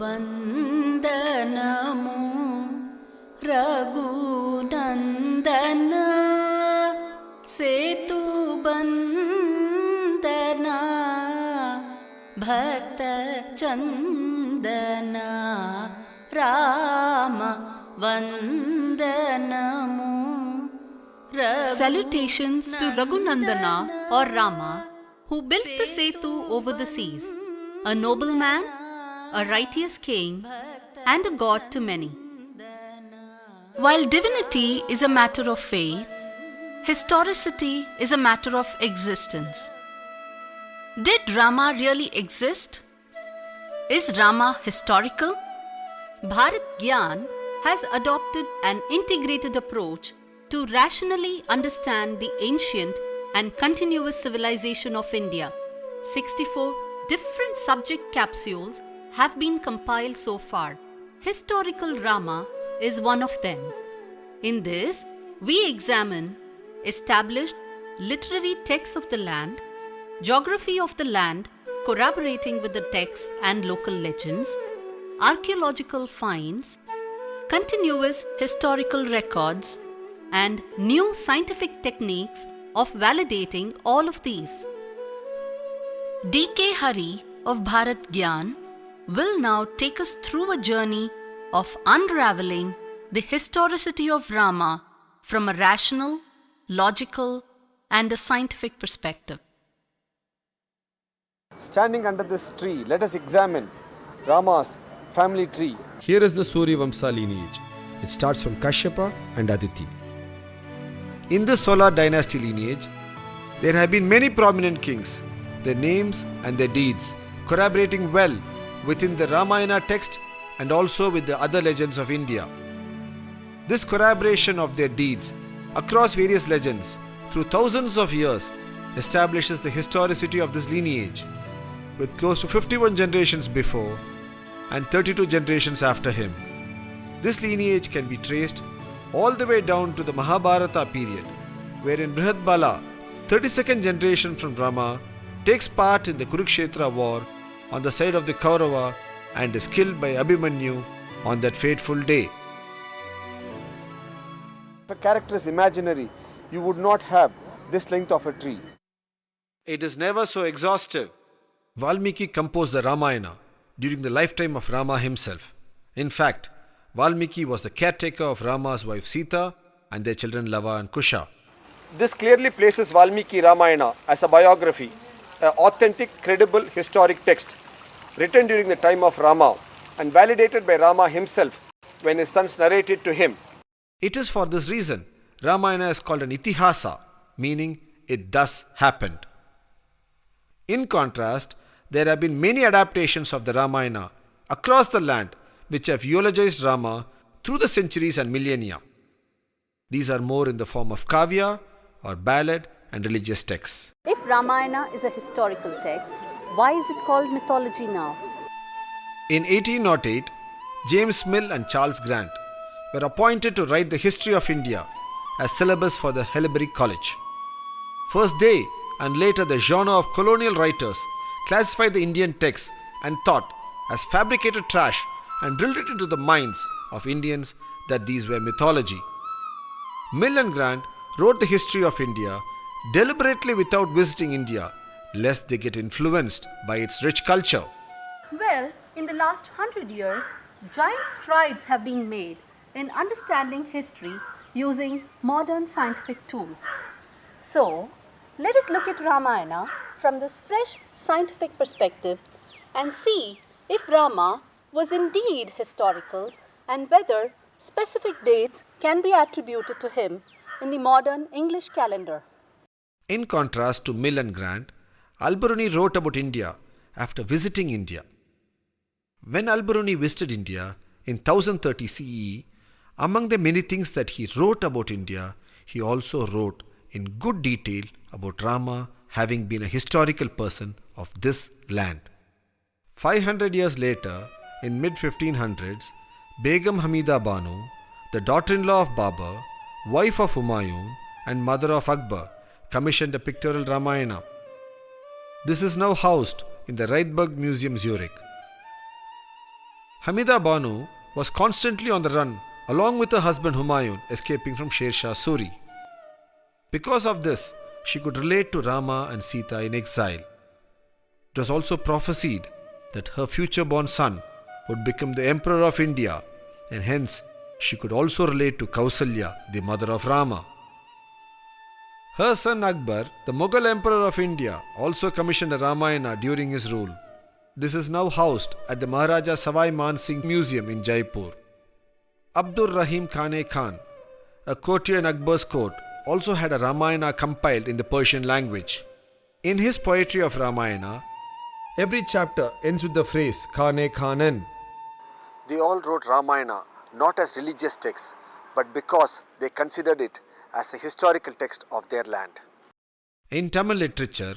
వందనము రఘునందన సేతుబందన భక్త చందన రామ వందనము. Salutations to Raghunandana or Rama, who built the Setu over the seas, a noble man, a righteous king, and a god to many. While divinity is a matter of faith, historicity is a matter of existence. Did Rama really exist? Is Rama historical? Bharath Gyan has adopted an integrated approach to rationally understand the ancient and continuous civilization of India. 64 different subject capsules have been compiled so far. Historical Rama is one of them. In this, we examine established literary texts of the land, geography of the land corroborating with the texts and local legends, archaeological finds, continuous historical records, and new scientific techniques of validating all of these. D.K. Hari of Bharath Gyan will now take us through a journey of unraveling the historicity of Rama from a rational, logical, and a scientific perspective. Standing under this tree, let us examine Rama's family tree. Here is the Surya Vamsa lineage. It starts from Kashyapa and Aditi. In this solar dynasty lineage, there have been many prominent kings, their names and their deeds corroborating well within the Ramayana text and also with the other legends of India. This corroboration of their deeds across various legends through thousands of years establishes the historicity of this lineage, with close to 51 generations before and 32 generations after him. This lineage can be traced all the way down to the Mahabharata period, wherein Brihatbala, 32nd generation from Rama, takes part in the Kurukshetra war on the side of the Kaurava and is killed by Abhimanyu on that fateful day. If a character is imaginary, you would not have this length of a tree. It is never so exhaustive. Valmiki composed the Ramayana during the lifetime of Rama himself. In fact, Valmiki was the caretaker of Rama's wife Sita and their children Lava and Kusha. This clearly places Valmiki Ramayana as a biography, an authentic, credible historic text written during the time of Rama and validated by Rama himself when his sons narrated to him. It is for this reason Ramayana is called an Itihasa, meaning it thus happened. In contrast, there have been many adaptations of the Ramayana across the land which have eulogized Rama through the centuries and millennia. These are more in the form of kavya or ballad and religious texts. If Ramayana is a historical text, why is it called mythology now? In 1808, James Mill and Charles Grant were appointed to write the history of India as syllabus for the Hellebury College. First they and later the genre of colonial writers classified the Indian texts and thought as fabricated trash and drilled it into the minds of Indians that these were mythology. Mill and Grant wrote the history of India deliberately without visiting India, lest they get influenced by its rich culture. Well, in the last 100 years, giant strides have been made in understanding history using modern scientific tools. So, let us look at Ramayana from this fresh scientific perspective and see if Rama was indeed historical and whether specific dates can be attributed to him in the modern English calendar. In contrast to Mill and Grant, Al-Biruni wrote about India after visiting India. When Al-Biruni visited India in 1030 CE, among the many things that he wrote about India, he also wrote in good detail about Rama having been a historical person of this land. 500 years later, in mid-1500s, Begum Hamida Banu, the daughter-in-law of Babur, wife of Humayun and mother of Akbar, commissioned a pictorial Ramayana. This is now housed in the Reitberg Museum, Zurich. Hamida Banu was constantly on the run along with her husband Humayun, escaping from Sher Shah Suri. Because of this, she could relate to Rama and Sita in exile. It was also prophesied that her future-born son would become the Emperor of India, and hence she could also relate to Kausalya, the mother of Rama. Her son Akbar, the Mughal Emperor of India, also commissioned a Ramayana during his rule. This is now housed at the Maharaja Savai Man Singh Museum in Jaipur. Abdur Rahim Khane Khan, a courtier in Akbar's court, also had a Ramayana compiled in the Persian language. In his poetry of Ramayana, every chapter ends with the phrase Khane Khanan. They all wrote Ramayana not as religious texts, but because they considered it as a historical text of their land. In Tamil literature,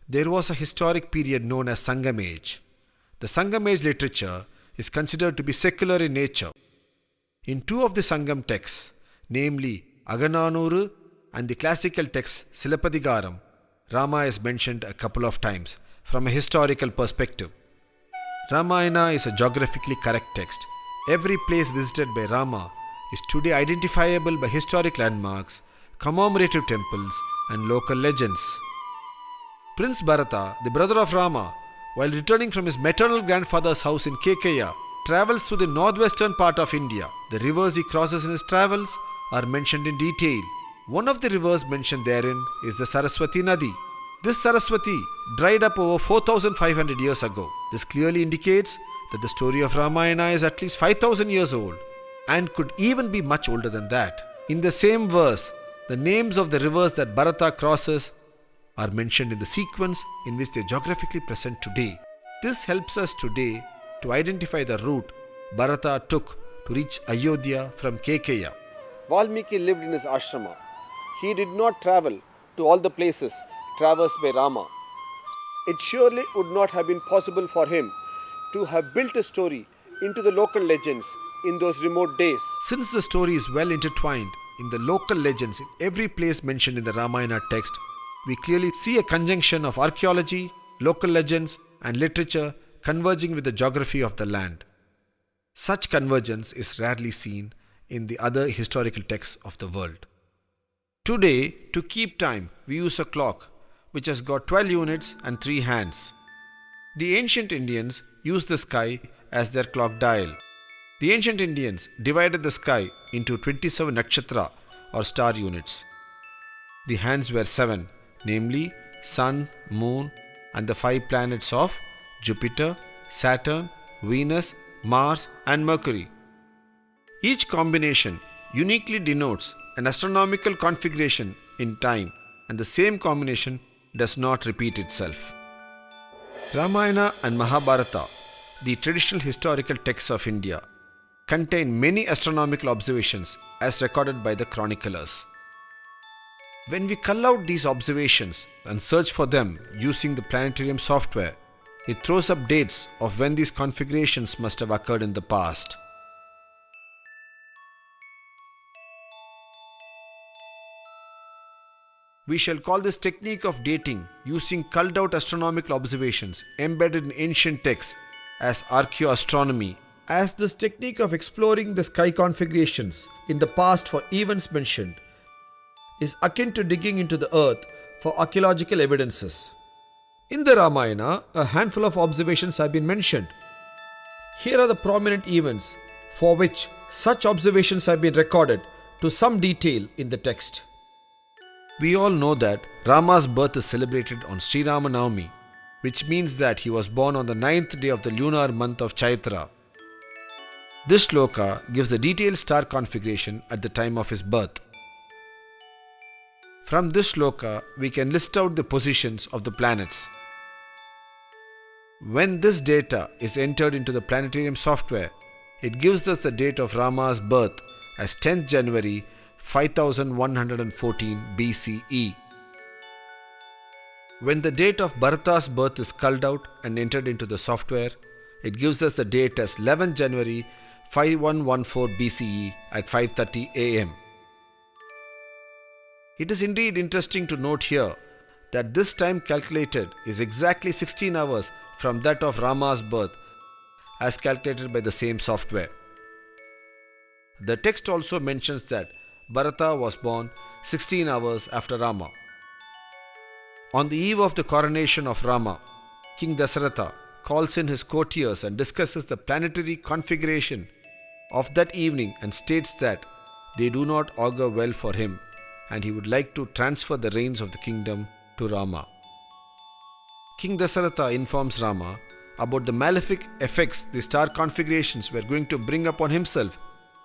there was a historic period known as Sangam Age. The Sangam Age literature is considered to be secular in nature. In two of the Sangam texts, namely Agananuru and the classical text Silapadigaram, Rama is mentioned a couple of times from a historical perspective. Ramayana is a geographically correct text. Every place visited by Rama is today identifiable by historic landmarks, commemorative temples, and local legends. Prince Bharata, the brother of Rama, while returning from his maternal grandfather's house in Kekeya, travels through the northwestern part of India. The rivers he crosses in his travels are mentioned in detail. One of the rivers mentioned therein is the Saraswati Nadi. This Saraswati dried up over 4,500 years ago. This clearly indicates that the story of Ramayana is at least 5,000 years old and could even be much older than that. In the same verse, the names of the rivers that Bharata crosses are mentioned in the sequence in which they are geographically present today. This helps us today to identify the route Bharata took to reach Ayodhya from Kekeya. Valmiki lived in his ashrama. He did not travel to all the places traversed by Rama. It surely would not have been possible for him to have built a story into the local legends in those remote days. Since the story is well intertwined in the local legends in every place mentioned in the Ramayana text, we clearly see a conjunction of archaeology, local legends, and literature converging with the geography of the land. Such convergence is rarely seen in the other historical texts of the world. Today, to keep time, we use a clock which has got 12 units and 3 hands. The ancient Indians used the sky as their clock dial. The ancient Indians divided the sky into 27 nakshatra or star units. The hands were 7, namely Sun, Moon, and the 5 planets of Jupiter, Saturn, Venus, Mars, and Mercury. Each combination uniquely denotes an astronomical configuration in time, and the same combination does not repeat itself. Ramayana and Mahabharata, the traditional historical texts of India, contain many astronomical observations as recorded by the chroniclers. When we cull out these observations and search for them using the planetarium software, it throws up dates of when these configurations must have occurred in the past. We shall call this technique of dating using culled out astronomical observations embedded in ancient texts as archaeoastronomy, as this technique of exploring the sky configurations in the past for events mentioned is akin to digging into the earth for archaeological evidences. In the Ramayana, a handful of observations have been mentioned. Here are the prominent events for which such observations have been recorded to some detail in the text. We all know that Rama's birth is celebrated on Sri Rama Navami, which means that he was born on the 9th day of the lunar month of Chaitra. This shloka gives a detailed star configuration at the time of his birth. From this shloka, we can list out the positions of the planets. When this data is entered into the planetarium software, it gives us the date of Rama's birth as 10th January 5114 BCE. When the date of Bharata's birth is culled out and entered into the software, it gives us the date as 11th January 5114 BCE at 5:30 am. It is indeed interesting to note here that this time calculated is exactly 16 hours from that of Rama's birth, as calculated by the same software. The text also mentions that Bharata was born 16 hours after Rama. On the eve of the coronation of Rama, King Dasaratha calls in his courtiers and discusses the planetary configuration of that evening and states that they do not augur well for him and he would like to transfer the reins of the kingdom to Rama. King Dasaratha informs Rama about the malefic effects the star configurations were going to bring upon himself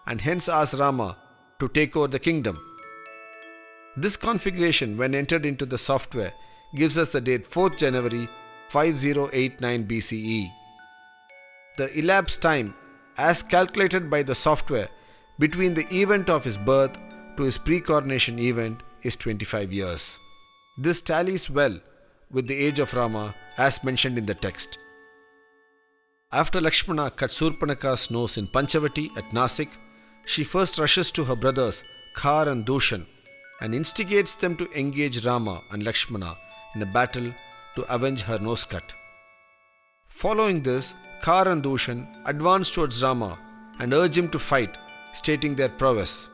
and hence asks Rama to take over the kingdom. This configuration, when entered into the software, gives us the date 4th January 5089 BCE. The elapsed time, as calculated by the software, between the event of his birth to his pre-coronation event is 25 years. This tallies well with the age of Rama as mentioned in the text. After Lakshmana cut Surpanaka's nose in Panchavati at Nasik, she first rushes to her brothers Khar and Dushan and instigates them to engage Rama and Lakshmana in a battle to avenge her nose cut. Following this, Khar and Dushan advance towards Rama and urge him to fight, stating their prowess.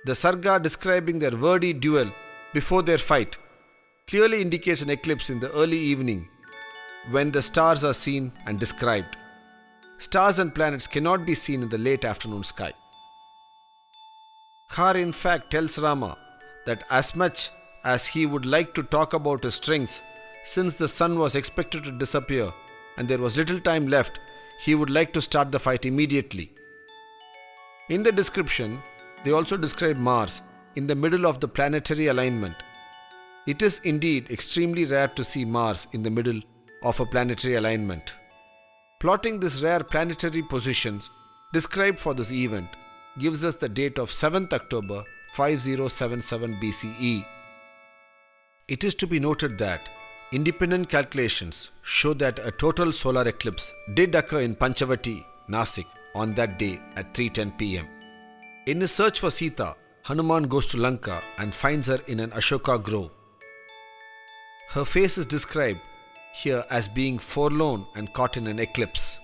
The Sarga describing their wordy duel before their fight clearly indicates an eclipse in the early evening when the stars are seen and described. Stars and planets cannot be seen in the late afternoon sky. Khar in fact tells Rama that as much as he would like to talk about his strengths, since the sun was expected to disappear and there was little time left, he would like to start the fight immediately. In the description, they also describe Mars in the middle of the planetary alignment. It is indeed extremely rare to see Mars in the middle of a planetary alignment. Plotting these rare planetary positions described for this event gives us the date of 7th October 5077 BCE. It is to be noted that independent calculations show that a total solar eclipse did occur in Panchavati, Nasik on that day at 3:10 pm. In his search for Sita, Hanuman goes to Lanka and finds her in an Ashoka grove. Her face is described here as being forlorn and caught in an eclipse.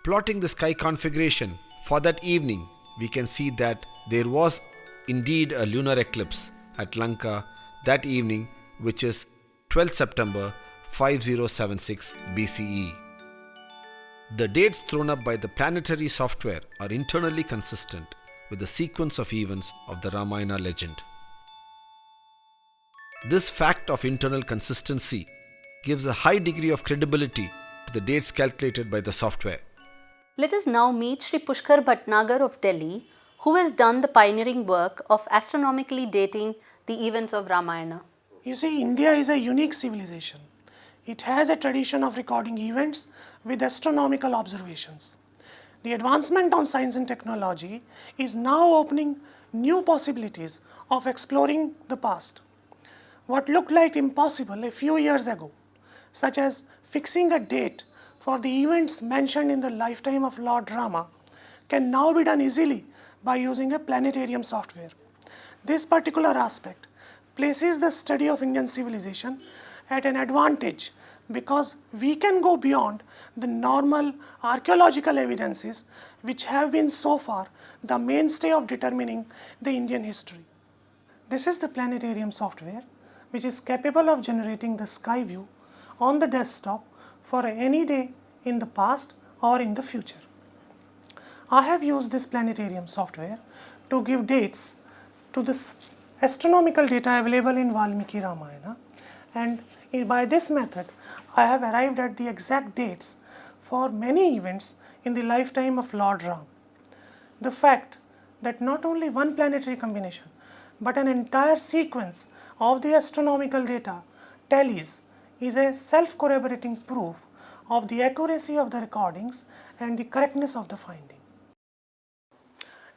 Plotting the sky configuration for that evening, we can see that there was indeed a lunar eclipse at Lanka that evening, which is 12th September 5076 BCE. The dates thrown up by the planetary software are internally consistent with the sequence of events of the Ramayana legend. This fact of internal consistency gives a high degree of credibility to the dates calculated by the software. Let us now meet Sri Pushkar Bhatnagar of Delhi, who has done the pioneering work of astronomically dating the events of Ramayana. You see, India is a unique civilization. It has a tradition of recording events with astronomical observations. The advancement on science and technology is now opening new possibilities of exploring the past. What looked like impossible a few years ago, such as fixing a date for the events mentioned in the lifetime of Lord Rama, can now be done easily by using a planetarium software. This particular aspect places the study of Indian civilization at an advantage because we can go beyond the normal archaeological evidences which have been so far the mainstay of determining the Indian history. This is the planetarium software which is capable of generating the sky view on the desktop for any day in the past or in the future. I have used this planetarium software to give dates to the astronomical data available in Valmiki Ramayana, and by this method I have arrived at the exact dates for many events in the lifetime of Lord Ram. The fact that not only one planetary combination but an entire sequence of the astronomical data tallies is a self-corroborating proof of the accuracy of the recordings and the correctness of the finding.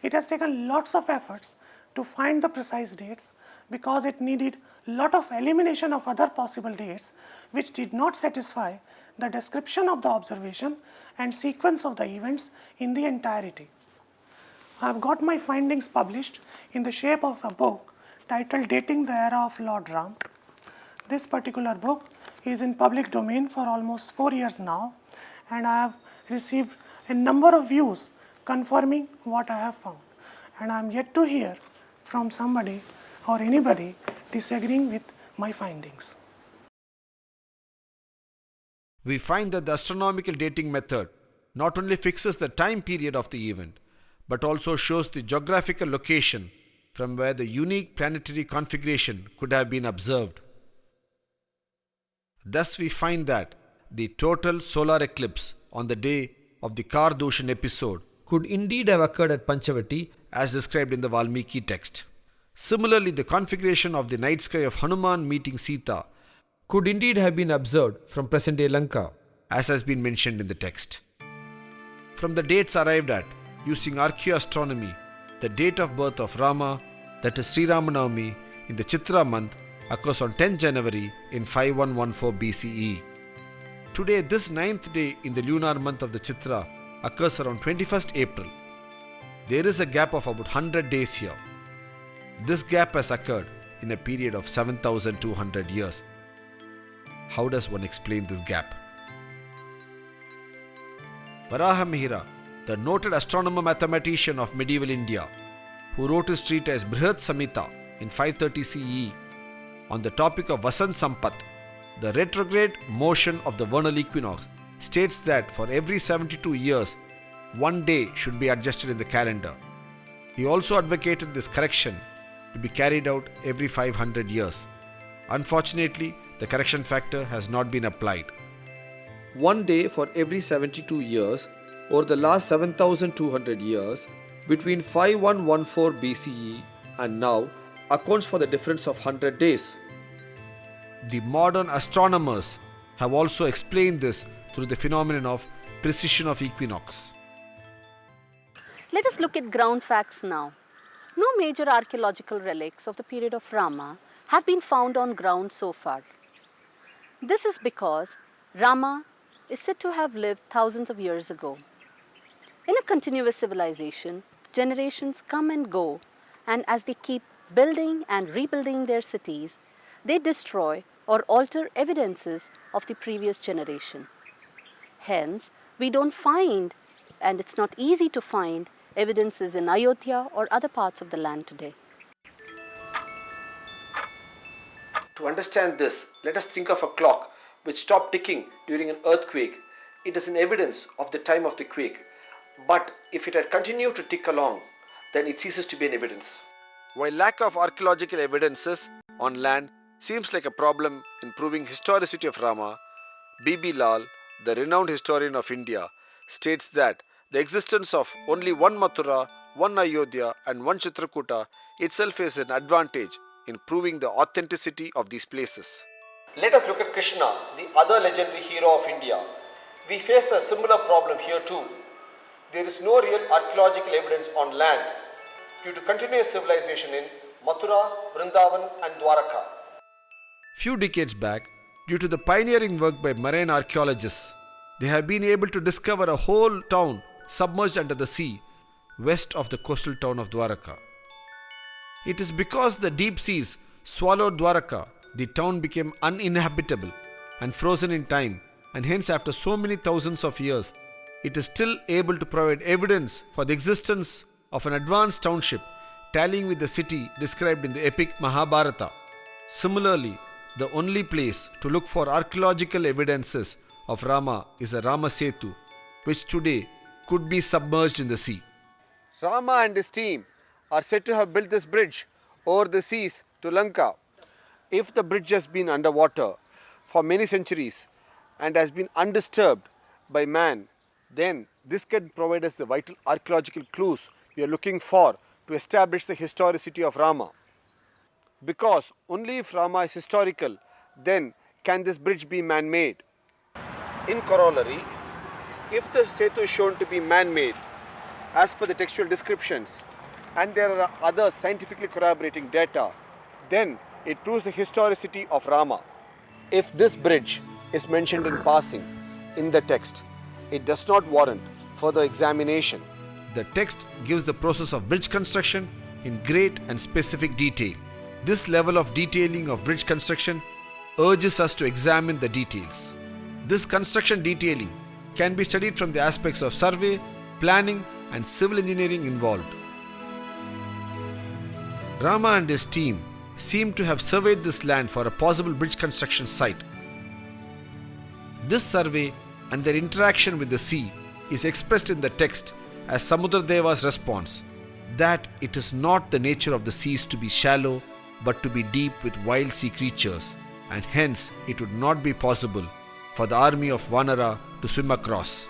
It has taken lots of efforts to find the precise dates because it needed lot of elimination of other possible dates which did not satisfy the description of the observation and sequence of the events in the entirety. I have got my findings published in the shape of a book titled Dating the Era of Lord Ram. This particular book is in public domain for almost 4 years now, and I have received a number of views confirming what I have found. And I am yet to hear from somebody or anybody disagreeing with my findings. We find that the astronomical dating method not only fixes the time period of the event, but also shows the geographical location from where the unique planetary configuration could have been observed. Thus, we find that the total solar eclipse on the day of the Khar Dushan episode could indeed have occurred at Panchavati as described in the Valmiki text. Similarly, the configuration of the night sky of Hanuman meeting Sita could indeed have been observed from present-day Lanka, as has been mentioned in the text. From the dates arrived at using archaeoastronomy, the date of birth of Rama, that is Sri Ramanavami, in the Chitra month occurs on 10th January in 5114 BCE. Today, this 9th day in the lunar month of the Chitra occurs around 21st April. There is a gap of about 100 days here. This gap has occurred in a period of 7,200 years. How does one explain this gap? Varahamihira, the noted astronomer-mathematician of medieval India, who wrote his treatise Brihat Samhita in 530 CE on the topic of Vasant Sampat, the retrograde motion of the vernal equinox, states that for every 72 years, one day should be adjusted in the calendar. He also advocated this correction to be carried out every 500 years. Unfortunately, the correction factor has not been applied. One day for every 72 years, or the last 7,200 years, between 5114 BCE and now, accounts for the difference of 100 days. The modern astronomers have also explained this through the phenomenon of precession of equinox. Let us look at ground facts now. No major archaeological relics of the period of Rama have been found on ground so far. This is because Rama is said to have lived thousands of years ago. In a continuous civilization, generations come and go, and as they keep building and rebuilding their cities, they destroy or alter evidences of the previous generation. Hence, we don't find, and it's not easy to find, evidences in Ayodhya or other parts of the land today. To understand this, let us think of a clock which stopped ticking during an earthquake. It is an evidence of the time of the quake. But if it had continued to tick along, then it ceases to be an evidence. While lack of archaeological evidences on land seems like a problem in proving historicity of Rama, B.B. Lal, the renowned historian of India, states that the existence of only one Mathura, one Ayodhya and one Chitrakuta itself is an advantage in proving the authenticity of these places. Let us look at Krishna, the other legendary hero of India. We face a similar problem here too. There is no real archaeological evidence on land due to continuous civilization in Mathura, Vrindavan and Dwaraka. Few decades back, due to the pioneering work by marine archaeologists, they have been able to discover a whole town submerged under the sea west of the coastal town of Dwaraka. It is because the deep seas swallowed Dwaraka, the town became uninhabitable and frozen in time, and hence after so many thousands of years, it is still able to provide evidence for the existence of an advanced township tallying with the city described in the epic Mahabharata. Similarly, the only place to look for archaeological evidences of Rama is the Rama Setu, which today could be submerged in the sea. Rama and his team are said to have built this bridge over the seas to Lanka. If the bridge has been underwater for many centuries and has been undisturbed by man, then this can provide us the vital archaeological clues we are looking for to establish the historicity of Rama. Because only if Rama is historical, then can this bridge be man-made. In corollary, if the Setu is shown to be man-made as per the textual descriptions and there are other scientifically corroborating data, then it proves the historicity of Rama. If this bridge is mentioned in passing in the text, it does not warrant further examination. The text gives the process of bridge construction in great and specific detail. This level of detailing of bridge construction urges us to examine the details. This construction detailing can be studied from the aspects of survey, planning, and civil engineering involved. Rama and his team seem to have surveyed this land for a possible bridge construction site. This survey and their interaction with the sea is expressed in the text as Samudradeva's response that it is not the nature of the seas to be shallow but to be deep with wild sea creatures, and hence it would not be possible for the army of Vanara to swim across.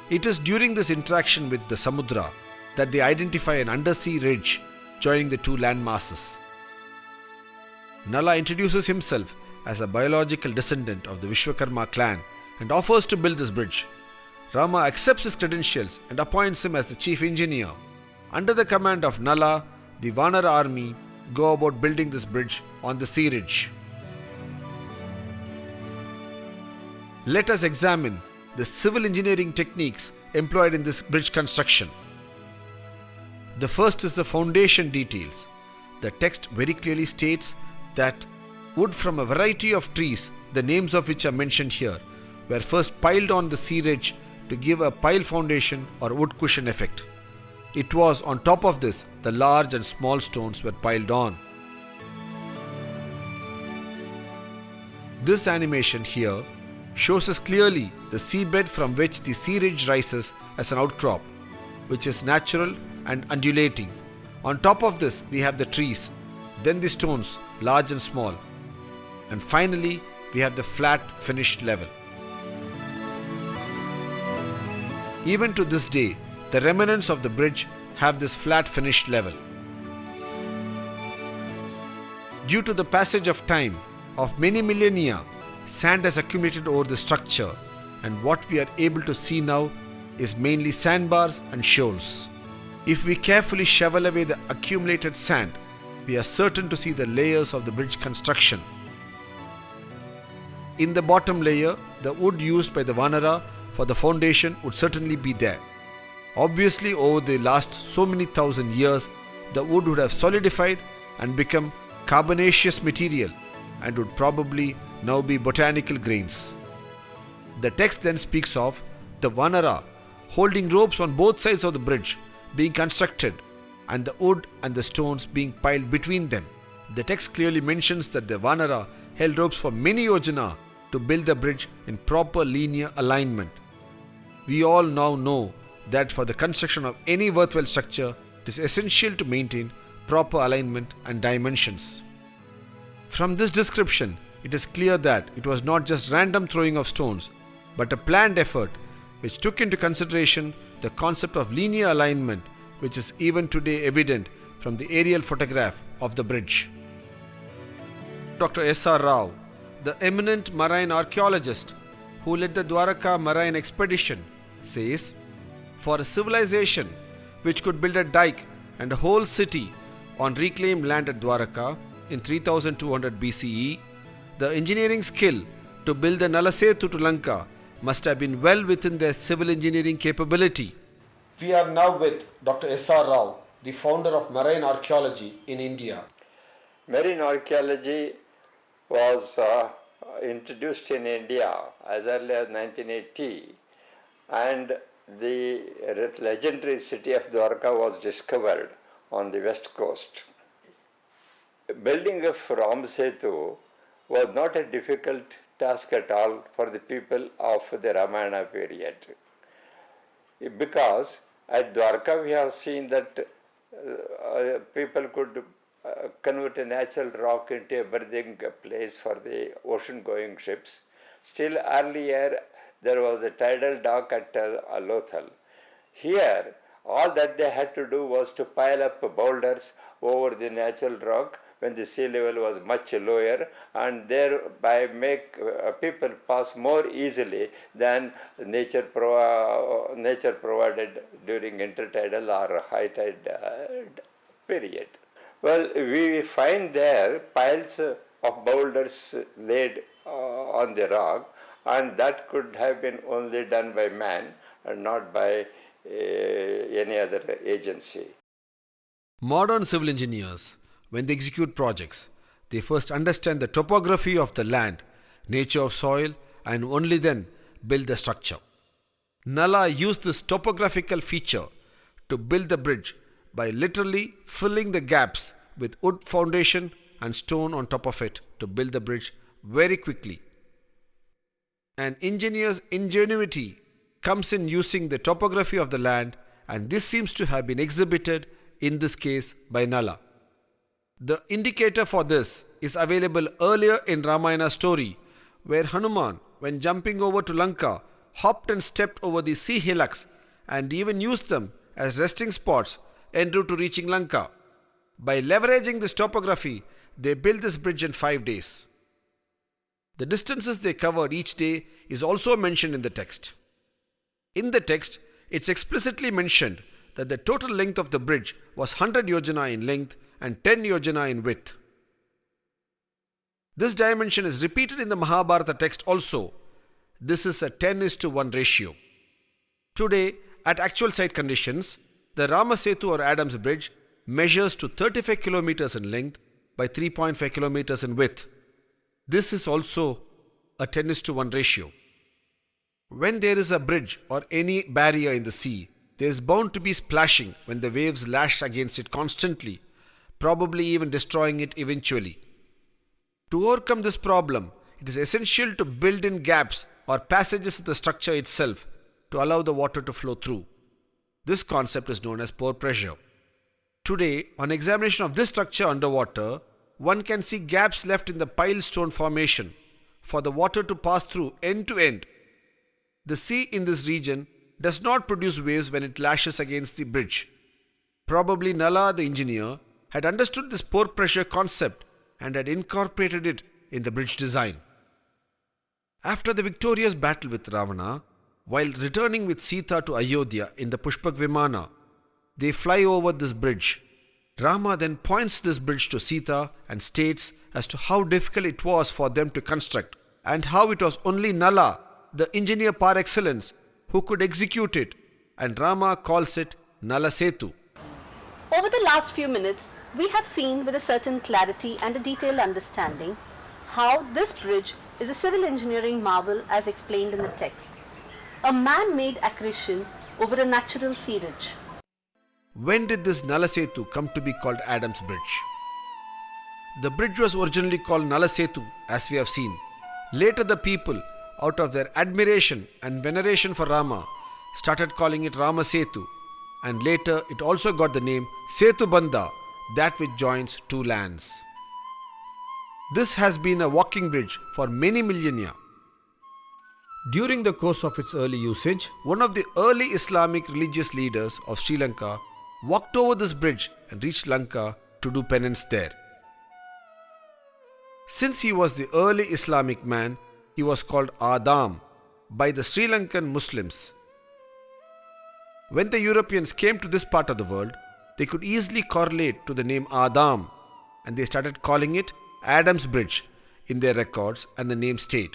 It is during this interaction with the Samudra that they identify an undersea ridge joining the two land masses. Nala introduces himself as a biological descendant of the Vishwakarma clan and offers to build this bridge. Rama accepts his credentials and appoints him as the chief engineer. Under the command of Nala, the Vanara army go about building this bridge on the sea ridge. Let us examine the civil engineering techniques employed in this bridge construction. The first is the foundation details. The text very clearly states that wood from a variety of trees, the names of which are mentioned here, were first piled on the sea ridge to give a pile foundation or wood cushion effect. It was on top of this the large and small stones were piled on. This animation here shows us clearly the seabed from which the sea ridge rises as an outcrop, which is natural and undulating. On top of this we have the trees, then the stones, large and small, and finally we have the flat finished level. Even to this day, the remnants of the bridge have this flat finished level. Due to the passage of time of many millennia, sand has accumulated over the structure, and what we are able to see now is mainly sandbars and shoals. If we carefully shovel away the accumulated sand, we are certain to see the layers of the bridge construction. In the bottom layer, the wood used by the Vanara for the foundation would certainly be there. Obviously, over the last so many thousand years, the wood would have solidified and become carbonaceous material and would probably now be botanical grains. The text then speaks of the Vanara holding ropes on both sides of the bridge being constructed and the wood and the stones being piled between them. The text clearly mentions that the Vanara held ropes for many yojana to build the bridge in proper linear alignment. We all now know that for the construction of any worthwhile structure, it is essential to maintain proper alignment and dimensions. From this description, it is clear that it was not just random throwing of stones, but a planned effort which took into consideration the concept of linear alignment, which is even today evident from the aerial photograph of the bridge. Dr. S.R. Rao, the eminent marine archaeologist who led the Dwaraka marine expedition, says, for a civilization which could build a dike and a whole city on reclaimed land at Dwaraka in 3200 BCE, the engineering skill to build the Nalasetu to Lanka must have been well within their civil engineering capability. We are now with Dr. S.R. Rao, the founder of marine archaeology in India. Marine archaeology was introduced in India as early as 1980, and the legendary city of Dwaraka was discovered on the west coast. Building of Ramsetu was not a difficult task at all for the people of the Ramayana period, because at Dwaraka we have seen that people could convert a natural rock into a berthing place for the ocean-going ships. Still earlier, there was a tidal dock at Lothal. Here, all that they had to do was to pile up boulders over the natural rock when the sea level was much lower, and thereby make people pass more easily than nature provided during intertidal or high tide period. Well, we find there piles of boulders laid on the rock, and that could have been only done by man and not by any other agency. Modern civil engineers, when they execute projects, they first understand the topography of the land, nature of soil, and only then build the structure. Nala used this topographical feature to build the bridge by literally filling the gaps with wood foundation and stone on top of it to build the bridge very quickly. An engineer's ingenuity comes in using the topography of the land, and this seems to have been exhibited in this case by Nala. The indicator for this is available earlier in Ramayana story, where Hanuman, when jumping over to Lanka, hopped and stepped over the sea hillocks and even used them as resting spots en route to reaching Lanka. By leveraging this topography, they built this bridge in 5 days. The distances they covered each day is also mentioned in the text. In the text, it's explicitly mentioned that the total length of the bridge was 100 yojana in length and 10 yojana in width. This dimension is repeated in the Mahabharata text also. This is a 10:1 ratio. Today, at actual site conditions, the Rama Setu or Adam's Bridge measures to 35 kilometers in length by 3.5 kilometers in width. This is also a 10:1 ratio. When there is a bridge or any barrier in the sea, there is bound to be splashing when the waves lash against it constantly, probably even destroying it eventually. To overcome this problem, it is essential to build in gaps or passages in the structure itself to allow the water to flow through. This concept is known as pore pressure. Today, on examination of this structure underwater, one can see gaps left in the pile stone formation for the water to pass through end to end. The sea in this region does not produce waves when it lashes against the bridge. Probably Nala, the engineer, had understood this pore pressure concept and had incorporated it in the bridge design. After the victorious battle with Ravana, while returning with Sita to Ayodhya in the Pushpak Vimana, they fly over this bridge. Rama then points this bridge to Sita and states as to how difficult it was for them to construct and how it was only Nala, the engineer par excellence, who could execute it, and Rama calls it Nala Setu. Over the last few minutes, we have seen with a certain clarity and a detailed understanding how this bridge is a civil engineering marvel as explained in the text, a man-made accretion over a natural sea ridge. When did this Nala Setu come to be called Adam's Bridge? The bridge was originally called Nala Setu, as we have seen. Later the people, out of their admiration and veneration for Rama, started calling it Rama Setu, and later it also got the name Setu Bandha, that which joins two lands. This has been a walking bridge for many millennia. During the course of its early usage, one of the early Islamic religious leaders of Sri Lanka walked over this bridge and reached Lanka to do penance there. Since he was the early Islamic man, he was called Adam by the Sri Lankan Muslims. When the Europeans came to this part of the world, they could easily correlate to the name Adam, and they started calling it Adam's Bridge in their records, and the name stayed.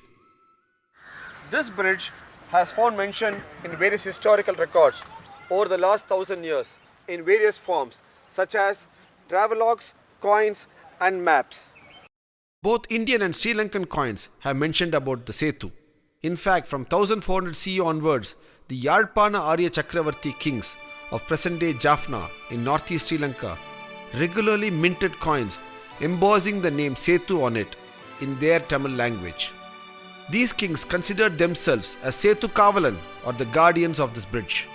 This bridge has found mention in various historical records over the last 1,000 years in various forms such as travelogues, coins and maps. Both Indian and Sri Lankan coins have mentioned about the Setu. In fact, from 1400 CE onwards, the Yadpana Arya Chakravarti kings of present-day Jaffna in northeast Sri Lanka regularly minted coins embossing the name Setu on it in their Tamil language. These kings considered themselves as Setu Kavalan, or the guardians of this bridge.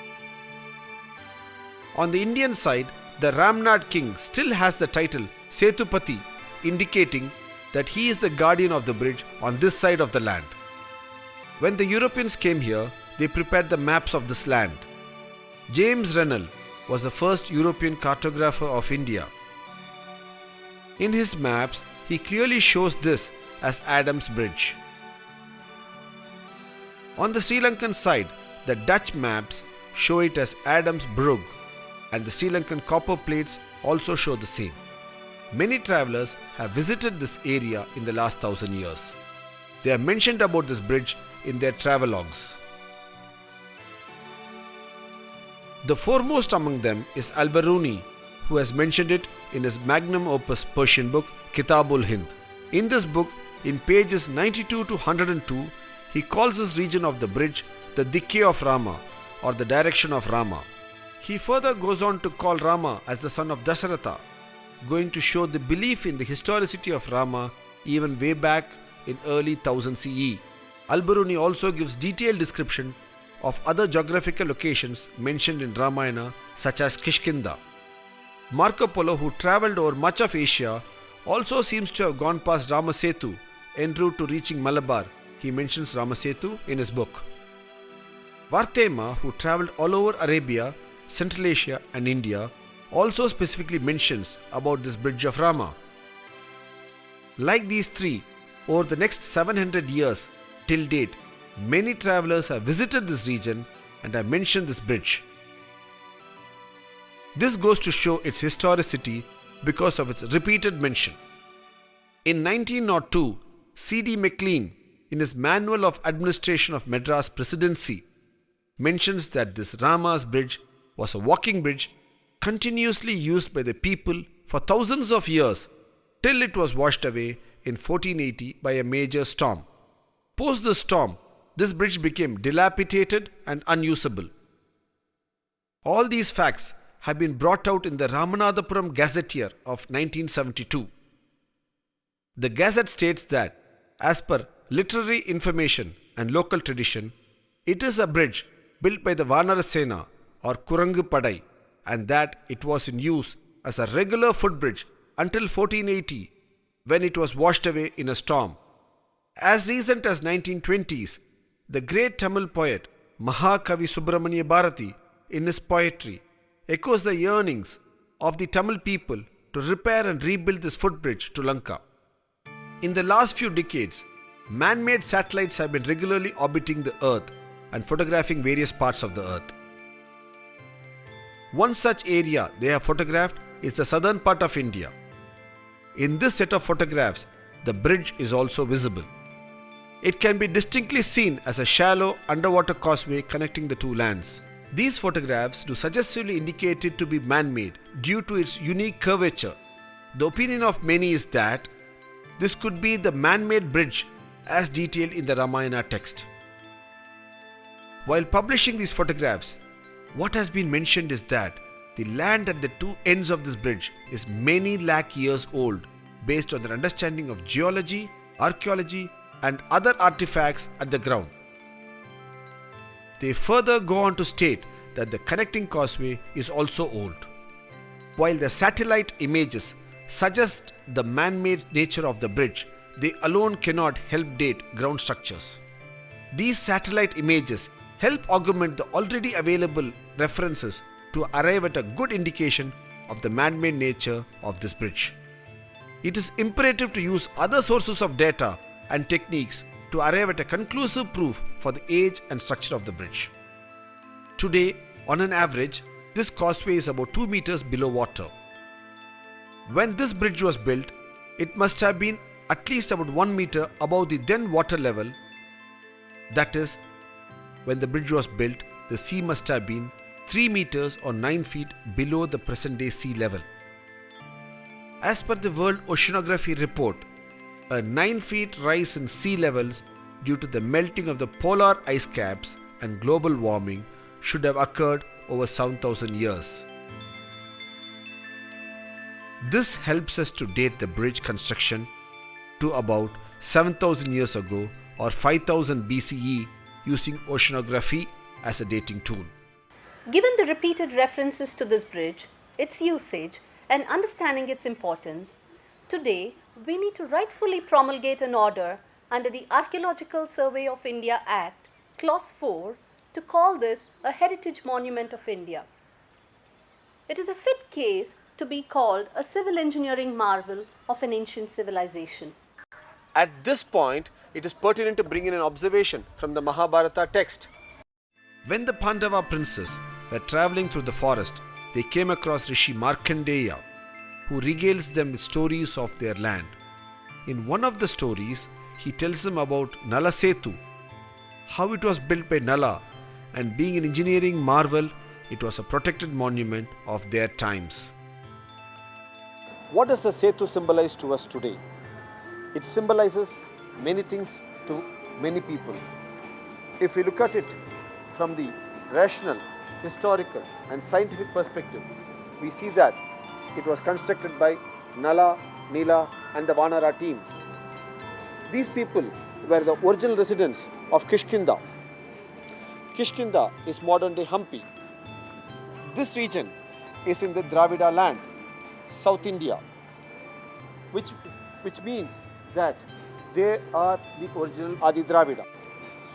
On the Indian side, the Ramnad king still has the title Setupati, indicating that he is the guardian of the bridge on this side of the land. When the Europeans came here, they prepared the maps of this land. James Rennell was the first European cartographer of India. In his maps, he clearly shows this as Adam's Bridge. On the Sri Lankan side, the Dutch maps show it as Adam's Brug, and the Sri Lankan copper plates also show the same. Many travelers have visited this area in the last 1,000 years. They have mentioned about this bridge in their travelogues. The foremost among them is Al-Biruni, who has mentioned it in his magnum opus Persian book Kitabul Hind. In this book, in pages 92 to 102, he calls this region of the bridge the Dike of Rama, or the direction of Rama. He further goes on to call Rama as the son of Dasharatha, going to show the belief in the historicity of Rama even way back in early 1000 CE. Al-Biruni also gives detailed description of other geographical locations mentioned in Ramayana, such as Kishkinda. Marco Polo, who travelled over much of Asia, also seems to have gone past Ramasetu en route to reaching Malabar. He mentions Ramasetu in his book. Varthema, who travelled all over Arabia, Central Asia and India, also specifically mentions about this bridge of Rama. Like these three, over the next 700 years till date, many travellers have visited this region and have mentioned this bridge. This goes to show its historicity because of its repeated mention. In 1902, C.D. MacLean, in his Manual of Administration of Madras Presidency, mentions that this Rama's bridge was a walking bridge continuously used by the people for thousands of years till it was washed away in 1480 by a major storm. Post the storm, this bridge became dilapidated and unusable. All these facts have been brought out in the Ramanathapuram Gazetteer of 1972. The Gazette states that, as per literary information and local tradition, it is a bridge built by the Vanarasena or Kurangu Padai, and that it was in use as a regular footbridge until 1480, when it was washed away in a storm. As recent as 1920s, the great Tamil poet Mahakavi Subramanya Bharati, in his poetry, echoes the yearnings of the Tamil people to repair and rebuild this footbridge to Lanka. In the last few decades, man-made satellites have been regularly orbiting the Earth and photographing various parts of the Earth. One such area they have photographed is the southern part of India. In this set of photographs, the bridge is also visible. It can be distinctly seen as a shallow underwater causeway connecting the two lands. These photographs do suggestively indicate it to be man-made due to its unique curvature. The opinion of many is that this could be the man-made bridge as detailed in the Ramayana text. While publishing these photographs, what has been mentioned is that the land at the two ends of this bridge is many lakh years old based on their understanding of geology, archaeology and other artifacts at the ground. They further go on to state that the connecting causeway is also old. While the satellite images suggest the man-made nature of the bridge, they alone cannot help date ground structures. These satellite images help augment the already available references to arrive at a good indication of the man-made nature of this bridge. It is imperative to use other sources of data and techniques to arrive at a conclusive proof for the age and structure of the bridge. Today, on an average, this causeway is about 2 meters below water. When this bridge was built, it must have been at least about 1 meter above the then water level. That is, when the bridge was built, the sea must have been 3 meters or 9 feet below the present day sea level. As per the World Oceanography Report, a 9 feet rise in sea levels due to the melting of the polar ice caps and global warming should have occurred over 7,000 years. This helps us to date the bridge construction to about 7,000 years ago or 5000 BCE using oceanography as a dating tool. Given the repeated references to this bridge, its usage, and understanding its importance, today we need to rightfully promulgate an order under the Archaeological Survey of India Act, Clause 4, to call this a Heritage Monument of India. It is a fit case to be called a civil engineering marvel of an ancient civilization. At this point, it is pertinent to bring in an observation from the Mahabharata text. When the Pandava princes were travelling through the forest, they came across Rishi Markandeya, who regales them with stories of their land. In one of the stories, he tells them about Nala Setu, how it was built by Nala, and being an engineering marvel, it was a protected monument of their times. What does the Setu symbolize to us today? It symbolizes many things to many people. If we look at it from the rational, historical and scientific perspective, we see that it was constructed by Nala, Nila and the Vanara team. These people were the original residents of Kishkinda. Kishkinda is modern day Hampi. This region is in the Dravida land, South India, which means that they are the original Adi Dravida.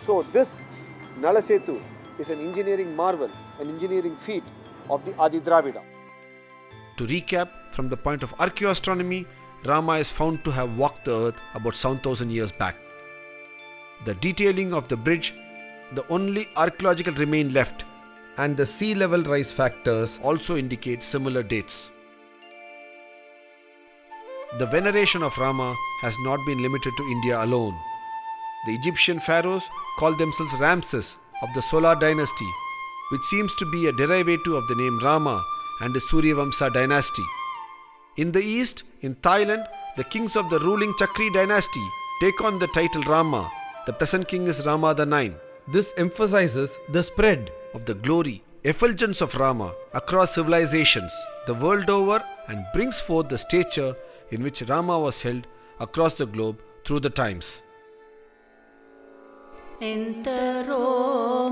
So this Nala Setu is an engineering marvel, an engineering feat of the Adi Dravida. To recap, from the point of archaeoastronomy, Rama is found to have walked the earth about 7,000 years back. The detailing of the bridge, the only archaeological remain left, and the sea level rise factors also indicate similar dates. The veneration of Rama has not been limited to India alone. The Egyptian pharaohs called themselves Ramses of the Solar dynasty, which seems to be a derivative of the name Rama and the Suryavamsa dynasty. In the east, in Thailand, the kings of the ruling Chakri dynasty take on the title Rama. The present king is Rama the Ninth. This emphasizes the spread of the glory, effulgence of Rama across civilizations the world over and brings forth the stature in which Rama was held across the globe through the times. Entero